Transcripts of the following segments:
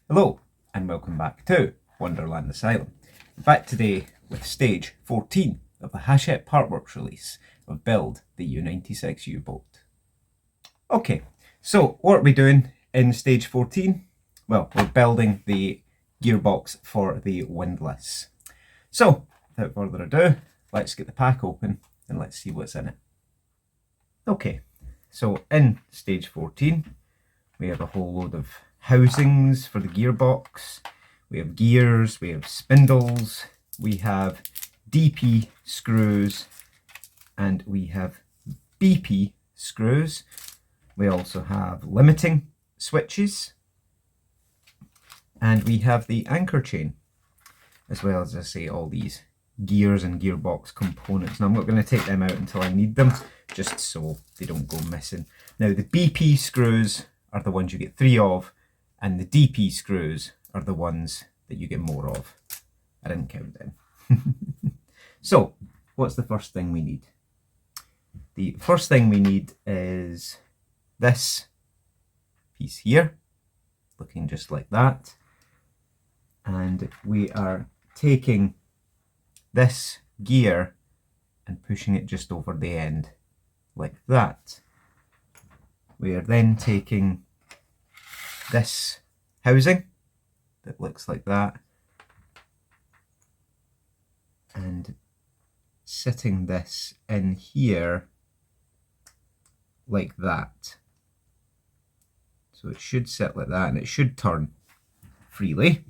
Hello and welcome back to Wonderland Asylum. Back today with stage 14 of the Hachette Partworks release of Build the U96 U-boat. Okay, so what are we doing in stage 14? Well, we're building the gearbox for the Windlass. So, without further ado, let's get the pack open and let's see what's in it. Okay, so in stage 14, we have a whole load of housings for the gearbox. We have gears, we have spindles, we have DP screws, and we have BP screws. We also have limiting switches, and we have the anchor chain, as well as, I say, all these gears and gearbox components. Now I'm not going to take them out until I need them, just so they don't go missing. Now the BP screws are the ones you get 3 of, and the DP screws are the ones that you get more of. I didn't count them. So, what's the first thing we need? The first thing we need is this piece here, looking just like that. And we are taking this gear and pushing it just over the end, like that. We are then taking this housing that looks like that and sitting this in here like that. So it should sit like that and it should turn freely,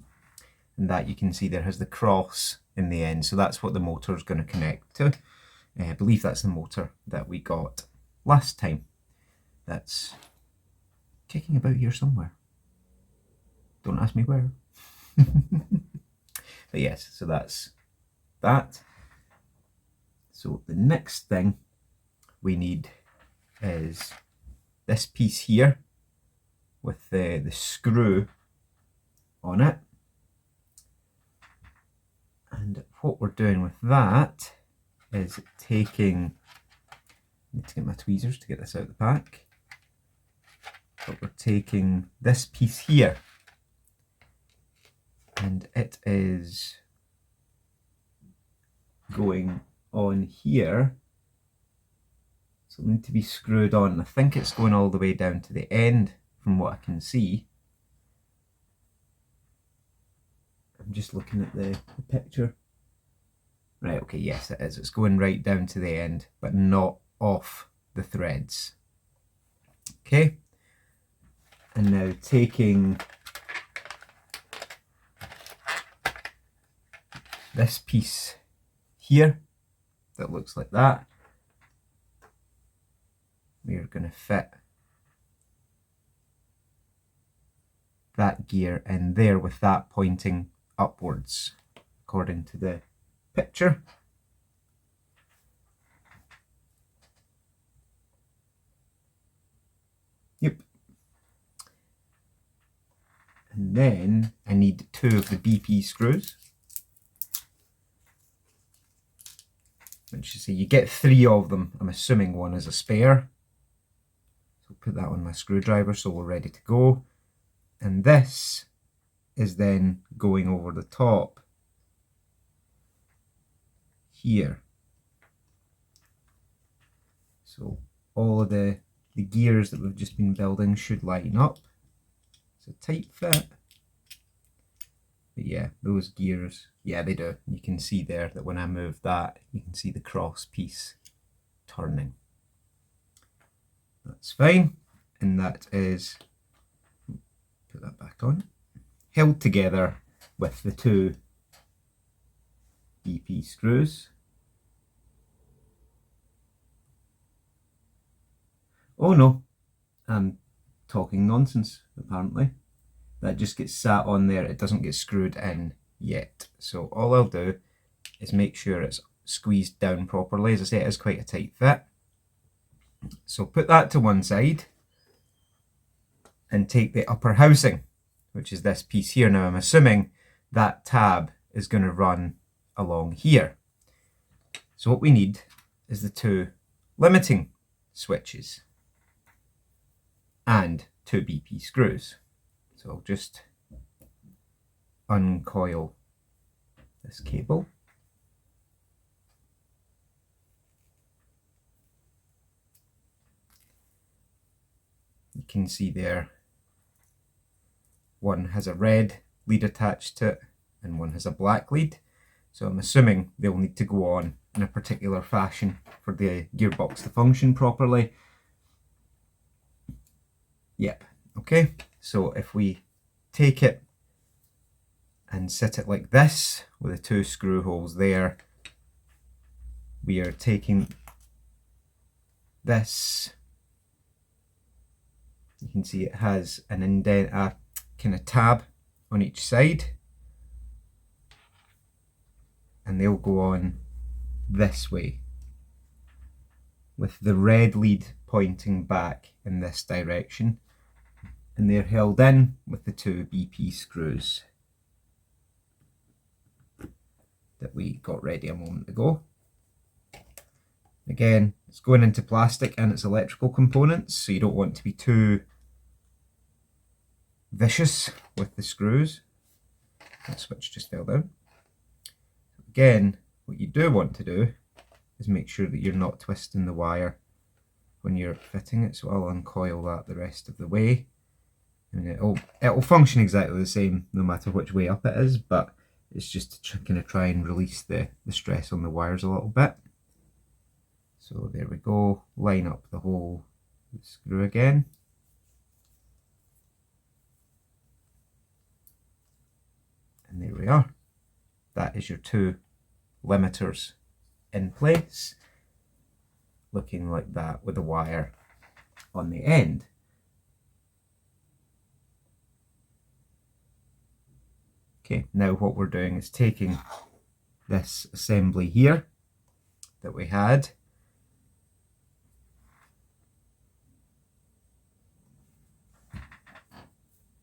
and that you can see there has the cross in the end, so that's what the motor is going to connect to. I believe that's the motor that we got last time. That's kicking about here somewhere. Don't ask me where. But yes, so that's that. So the next thing we need is this piece here with the screw on it. And what we're doing with that is taking, I need to get my tweezers to get this out of the pack. But we're taking this piece here, and it is going on here, so it'll need to be screwed on. I think it's going all the way down to the end from what I can see. I'm just looking at the picture. Right, okay, yes it is. It's going right down to the end, but not off the threads. Okay, and now taking this piece here that looks like that, we are going to fit that gear in there with that pointing upwards according to the picture. Yep. And then I need 2 of the BP screws, which you see you get 3 of them. I'm assuming 1 is a spare. So put that on my screwdriver so we're ready to go. And this is then going over the top here. So all of the gears that we've just been building should line up. It's a tight fit. But yeah, those gears, yeah, they do. You can see there that when I move that, you can see the cross piece turning. That's fine. And that is, put that back on, held together with the 2 BP screws. Oh no, I'm talking nonsense apparently. That just gets sat on there, it doesn't get screwed in yet. So all I'll do is make sure it's squeezed down properly. As I say, it is quite a tight fit. So put that to one side and take the upper housing, which is this piece here. Now I'm assuming that tab is going to run along here. So what we need is the 2 limiting switches. and 2 BP screws. So I'll just uncoil this cable. You can see there, one has a red lead attached to it and one has a black lead. So I'm assuming they'll need to go on in a particular fashion for the gearbox to function properly. Yep, okay. So if we take it and set it like this with the 2 screw holes there, we are taking this. You can see it has an indent, a kind of tab on each side, and they'll go on this way with the red lead pointing back in this direction, and they're held in with the 2 BP screws that we got ready a moment ago. Again, it's going into plastic and it's electrical components, so you don't want to be too vicious with the screws. That switch just fell down. Again, what you do want to do is make sure that you're not twisting the wire when you're fitting it. So I'll uncoil that the rest of the way, and it'll function exactly the same no matter which way up it is, but it's just to kind of try and release the stress on the wires a little bit. So there we go, line up the whole screw again. And there we are. That is your 2 limiters in place, looking like that with a wire on the end. Okay, now what we're doing is taking this assembly here that we had, I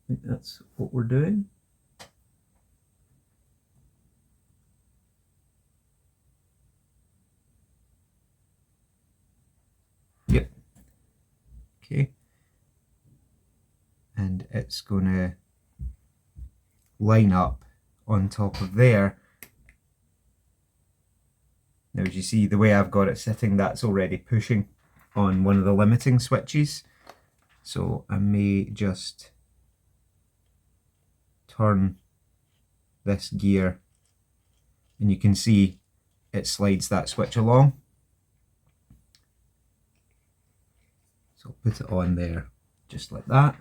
think that's what we're doing. Yep. Okay. And it's going to line up on top of there. Now as you see, the way I've got it sitting, that's already pushing on one of the limiting switches. So I may just turn this gear and you can see it slides that switch along. So I'll put it on there just like that.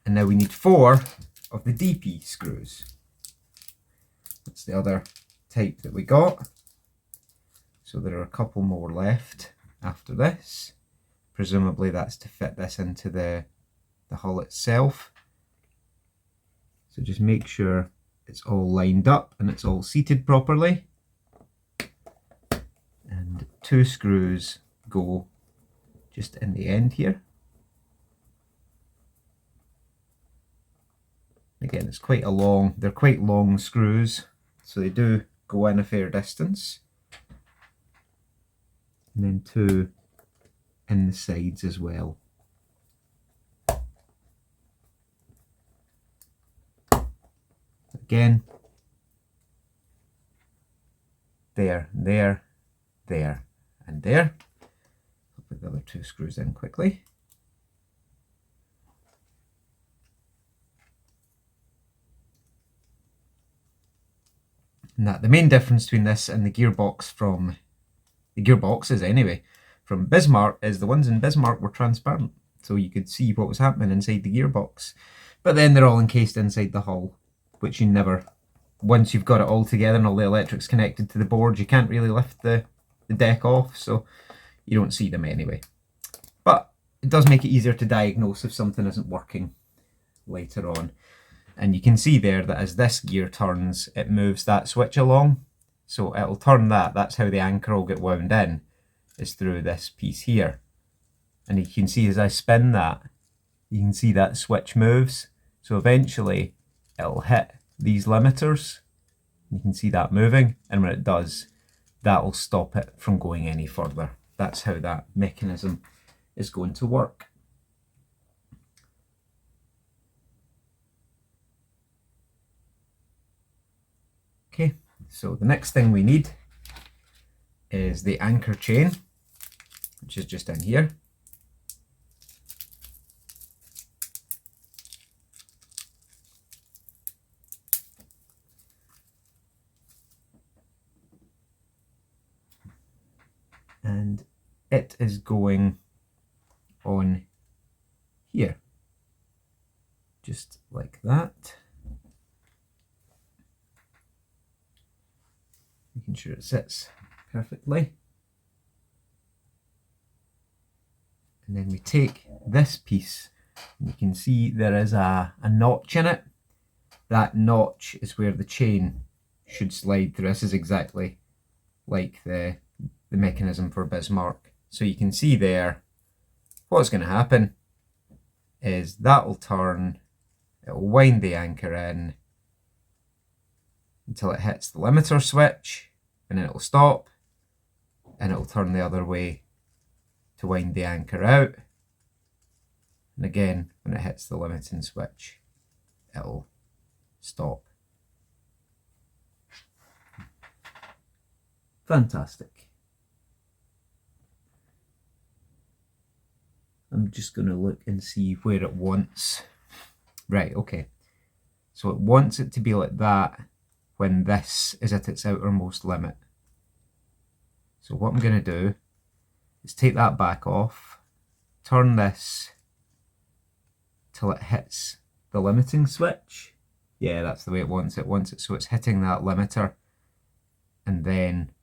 And now we need 4 of the DP screws. That's the other type that we got. So there are a couple more left after this. Presumably that's to fit this into the hull itself. So just make sure it's all lined up and it's all seated properly. And 2 screws go just in the end here. Again, it's quite a long, they're quite long screws, so they do go in a fair distance. And then 2 in the sides as well. Again, there, there, there, and there. I'll put the other 2 screws in quickly. And that the main difference between this and the gearbox from the gearboxes anyway from Bismarck is the ones in Bismarck were transparent, so you could see what was happening inside the gearbox. But then they're all encased inside the hull, which you never, once you've got it all together and all the electrics connected to the board, you can't really lift the deck off, so you don't see them anyway. But it does make it easier to diagnose if something isn't working later on. And you can see there that as this gear turns, it moves that switch along. So it'll turn that. That's how the anchor will get wound in, is through this piece here. And you can see as I spin that, you can see that switch moves. So eventually it'll hit these limiters. You can see that moving. And when it does, that'll stop it from going any further. That's how that mechanism is going to work. so the next thing we need is the anchor chain, which is just in here. And it is going on here, just like that. Making sure it sits perfectly. And then we take this piece, and you can see there is a notch in it. That notch is where the chain should slide through. This is exactly like the mechanism for Bismarck. So you can see there, what's going to happen is that will turn, it will wind the anchor in until it hits the limiter switch, and then it will stop, and it will turn the other way to wind the anchor out. And again, when it hits the limiting switch, it will stop. Fantastic. I'm just going to look and see where it wants. Right, okay. So it wants it to be like that when this is at its outermost limit. So what I'm going to do is take that back off, turn this till it hits the limiting switch. Yeah, that's the way it wants it. It wants it so it's hitting that limiter, and then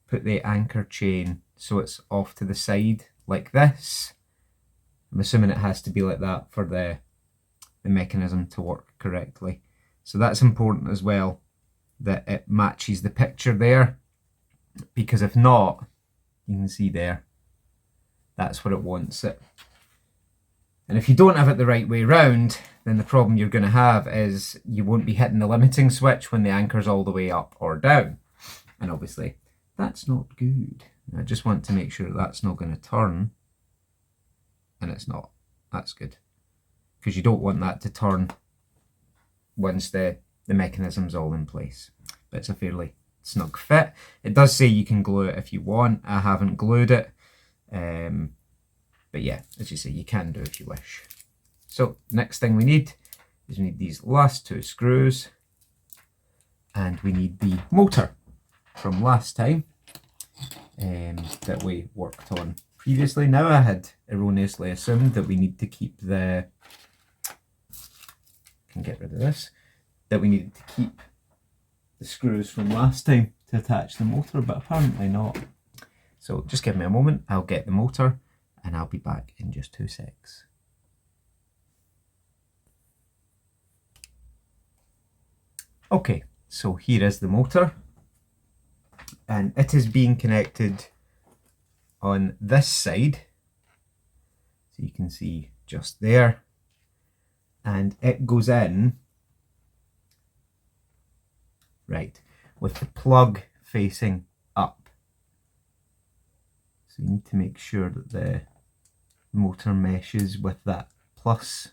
put the anchor chain so it's off to the side like this. I'm assuming it has to be like that for the mechanism to work correctly. So that's important as well, that it matches the picture there, because if not, you can see there, that's where it wants it. And if you don't have it the right way round, then the problem you're going to have is you won't be hitting the limiting switch when the anchor's all the way up or down. And obviously, that's not good. I just want to make sure that's not going to turn. And it's not. That's good. Because you don't want that to turn once the mechanism's all in place. But it's a fairly snug fit. It does say you can glue it if you want. I haven't glued it. But yeah, as you say, you can do if you wish. So next thing we need is we need these last two screws, and we need the motor from last time that we worked on previously. Now I had erroneously assumed that we need to keep the, can get rid of this, that we needed to keep the screws from last time to attach the motor, but apparently not. So just give me a moment, I'll get the motor and I'll be back in just 2 secs. Okay, so here is the motor, and it is being connected on this side, so you can see just there, and it goes in right with the plug facing up. So you need to make sure that the motor meshes with that plus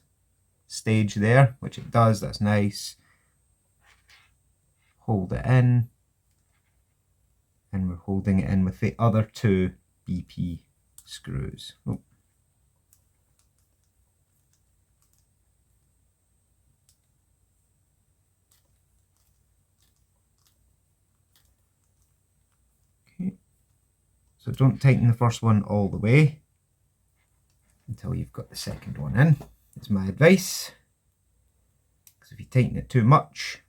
stage there, which it does. That's nice. Hold it in, and we're holding it in with the other two BP screws. Oh. Okay, so don't tighten the first one all the way until you've got the second one in. It's my advice, because if you tighten it too much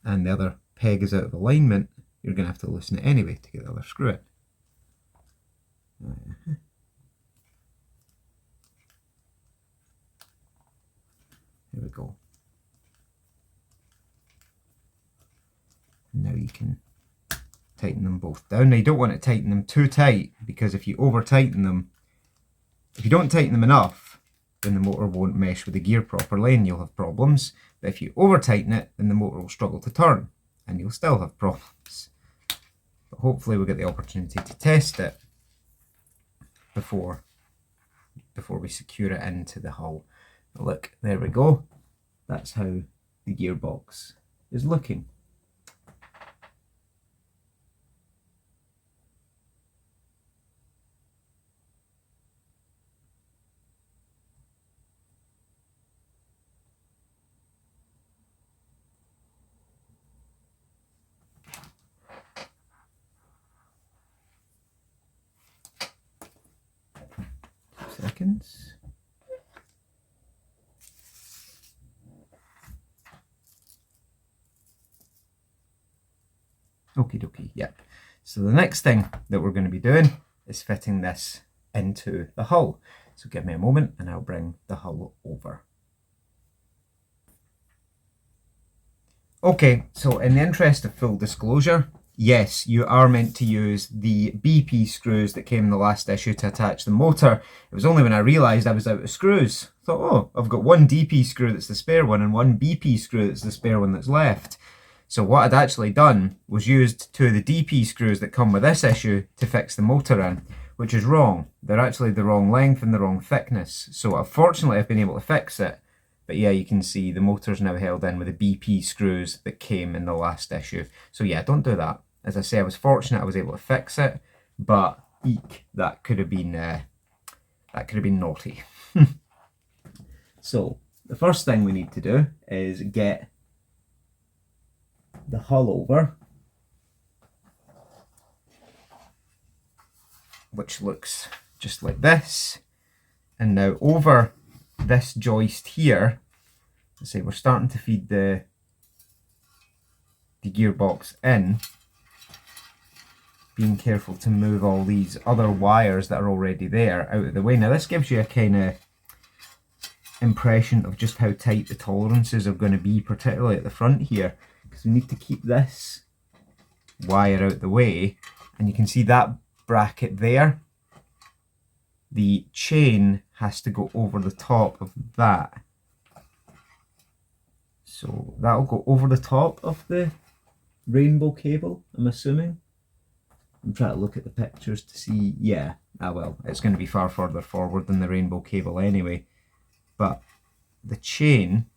and the other peg is out of alignment, you're going to have to loosen it anyway to get the other screw in. There we go. Now you can tighten them both down. Now you don't want to tighten them too tight, because if you over tighten them, if you don't tighten them enough, then the motor won't mesh with the gear properly and you'll have problems. But if you over tighten it, then the motor will struggle to turn and you'll still have problems. But hopefully we'll get the opportunity to test it before we secure it into the hull. Now look, there we go. That's how the gearbox is looking. Seconds. Okie dokie, yep. So the next thing that we're going to be doing is fitting this into the hull. So give me a moment and I'll bring the hull over. Okay, so in the interest of full disclosure, yes, you are meant to use the BP screws that came in the last issue to attach the motor. It was only when I realised I was out of screws. I thought, oh, I've got one DP screw that's the spare one and one BP screw that's the spare one that's left. So what I'd actually done was used two of the DP screws that come with this issue to fix the motor in, which is wrong. They're actually the wrong length and the wrong thickness. So unfortunately I've been able to fix it. But yeah, you can see the motor's now held in with the BP screws that came in the last issue. So yeah, don't do that. As I say, I was fortunate I was able to fix it, but eek, that could have been naughty. So the first thing we need to do is get the hull over, which looks just like this. And now over this joist here, let's say we're starting to feed the gearbox in, being careful to move all these other wires that are already there out of the way. Now this gives you a kind of impression of just how tight the tolerances are going to be, particularly at the front here, because we need to keep this wire out the way. And you can see that bracket there, the chain has to go over the top of that. So that'll go over the top of the rainbow cable, I'm assuming. I'm trying to look at the pictures to see, yeah, well, it's going to be far further forward than the rainbow cable anyway. But the chain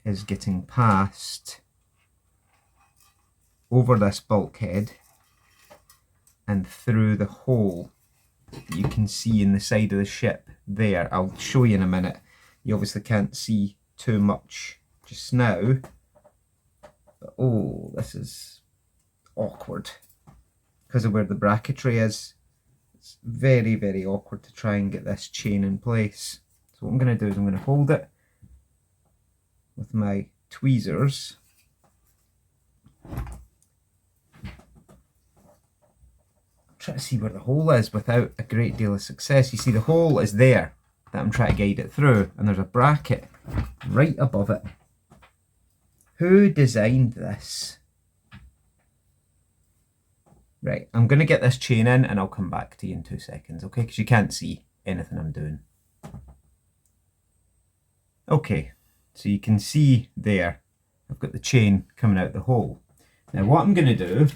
is getting passed over this bulkhead and through the hole that you can see in the side of the ship there. I'll show you in a minute. You obviously can't see too much just now. But oh, this is awkward. Because of where the bracketry is, it's very, very awkward to try and get this chain in place. So what I'm going to do is I'm going to hold it with my tweezers. Try to see where the hole is without a great deal of success. You see the hole is there that I'm trying to guide it through, and there's a bracket right above it. Who designed this? Right, I'm going to get this chain in and I'll come back to you in 2 seconds, okay? Because you can't see anything I'm doing. Okay, so you can see there, I've got the chain coming out the hole. Now what I'm going to do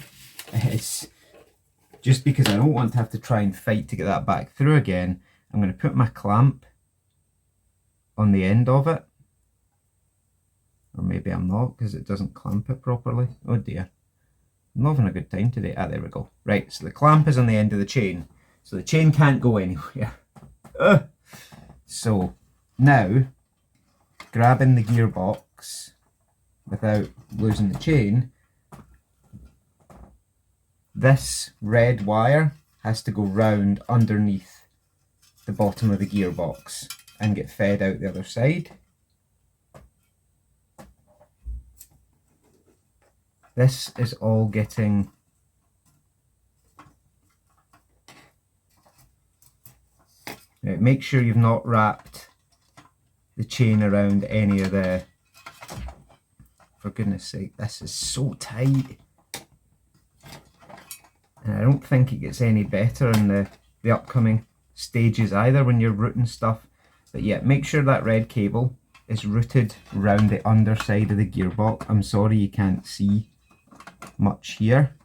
is, just because I don't want to have to try and fight to get that back through again, I'm going to put my clamp on the end of it. Or maybe I'm not, because it doesn't clamp it properly. Oh dear. I'm having a good time today. Ah, there we go. Right, so the clamp is on the end of the chain. So the chain can't go anywhere. So now, grabbing the gearbox without losing the chain, this red wire has to go round underneath the bottom of the gearbox and get fed out the other side. This is all getting right, make sure you've not wrapped the chain around any of the, for goodness sake, this is so tight. And I don't think it gets any better in the upcoming stages either when you're routing stuff. But yeah, make sure that red cable is routed round the underside of the gearbox. I'm sorry you can't see much here.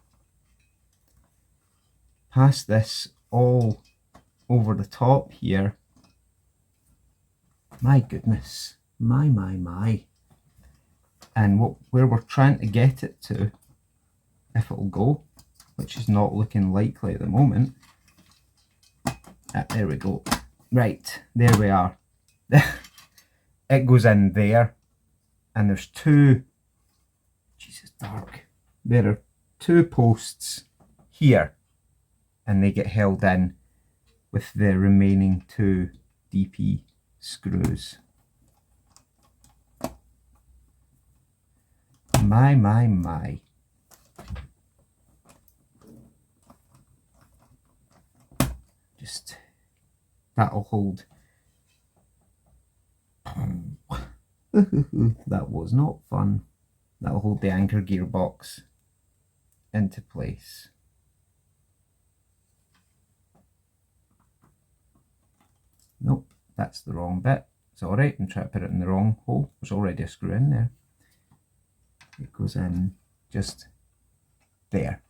Pass this all over the top here. My goodness, my. And where we're trying to get it to, if it'll go, which is not looking likely at the moment. There we go. Right, there we are. It goes in there, and there's two, Jesus, dark. There are two posts here, and they get held in with the remaining two DP screws. My. Just, that'll hold. That was not fun. That'll hold the anchor gearbox into place. Nope, that's the wrong bit. It's alright, I'm trying to put it in the wrong hole. There's already a screw in there. It goes in just there.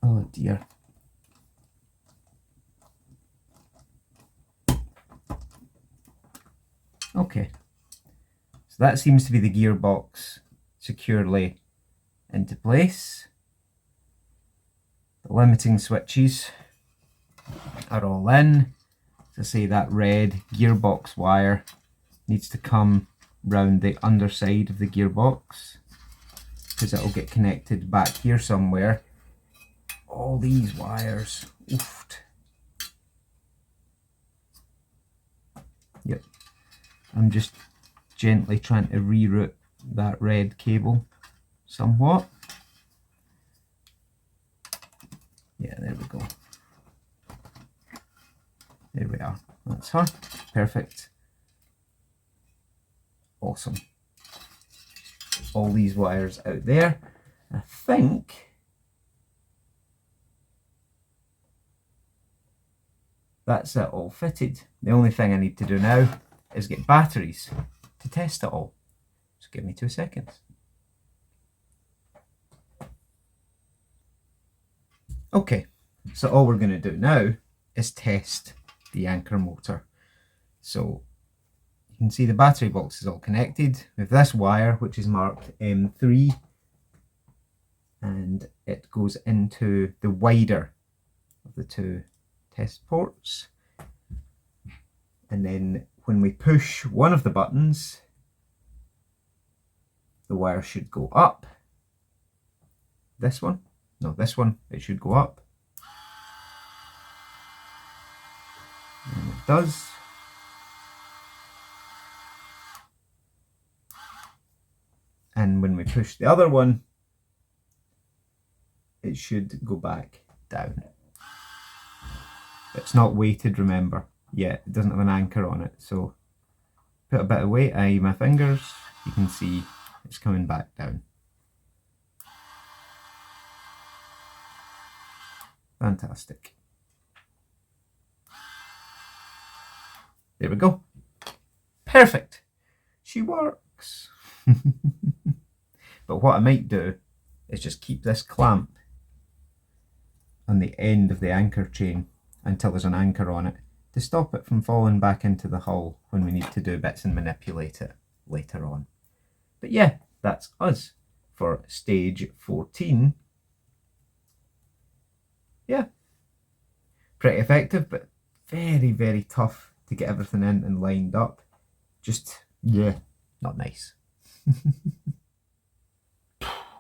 Oh dear. Okay, so that seems to be the gearbox securely into place. The limiting switches are all in. As I say, that red gearbox wire needs to come round the underside of the gearbox because it'll get connected back here somewhere. All these wires, oofed. Yep, I'm just gently trying to reroute that red cable somewhat. Yeah, there we go. There we are. That's her. Perfect. Awesome. All these wires out there. I think that's it all fitted. The only thing I need to do now is get batteries to test it all. So give me 2 seconds. Okay, so all we're going to do now is test the anchor motor. So you can see the battery box is all connected with this wire, which is marked M3, and it goes into the wider of the two test ports. And then when we push one of the buttons, the wire should go up. This one? No, this one, it should go up. And it does. And when we push the other one, it should go back down. It's not weighted, remember. Yeah, it doesn't have an anchor on it. So put a bit of weight, i.e. my fingers, you can see it's coming back down. Fantastic. There we go. Perfect. She works. But what I might do is just keep this clamp on the end of the anchor chain until there's an anchor on it to stop it from falling back into the hull when we need to do bits and manipulate it later on. But yeah, that's us for stage 14. Yeah, pretty effective, but very, very tough to get everything in and lined up. Just, yeah, not nice.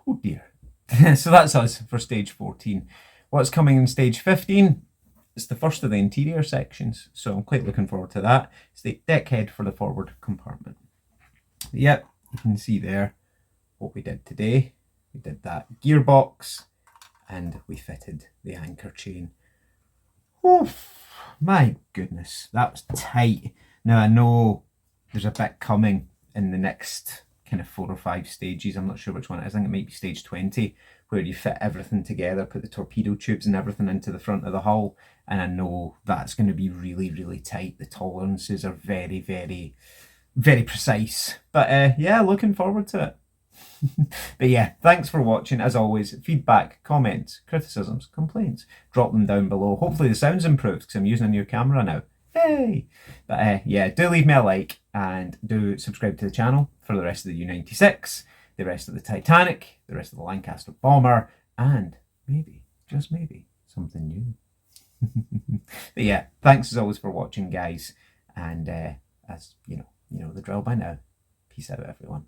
Oh dear. So that's us for stage 14. What's coming in stage 15? It's the first of the interior sections, so I'm quite looking forward to that. It's the deck head for the forward compartment. Yep, you can see there what we did today. We did that gearbox and we fitted the anchor chain. Oof, my goodness, that was tight. Now I know there's a bit coming in the next kind of 4 or 5 stages. I'm not sure which one it is. I think it might be stage 20, where you fit everything together, put the torpedo tubes and everything into the front of the hull. And I know that's going to be really, really tight. The tolerances are very, very, very precise. But yeah, looking forward to it. But yeah, thanks for watching. As always, feedback, comments, criticisms, complaints, drop them down below. Hopefully the sound's improved because I'm using a new camera now. Hey! But yeah, do leave me a like and do subscribe to the channel for the rest of the U96, the rest of the Titanic, the rest of the Lancaster Bomber, and maybe, just maybe, something new. But yeah, thanks as always for watching, guys, and as you know the drill by now. Peace out, everyone.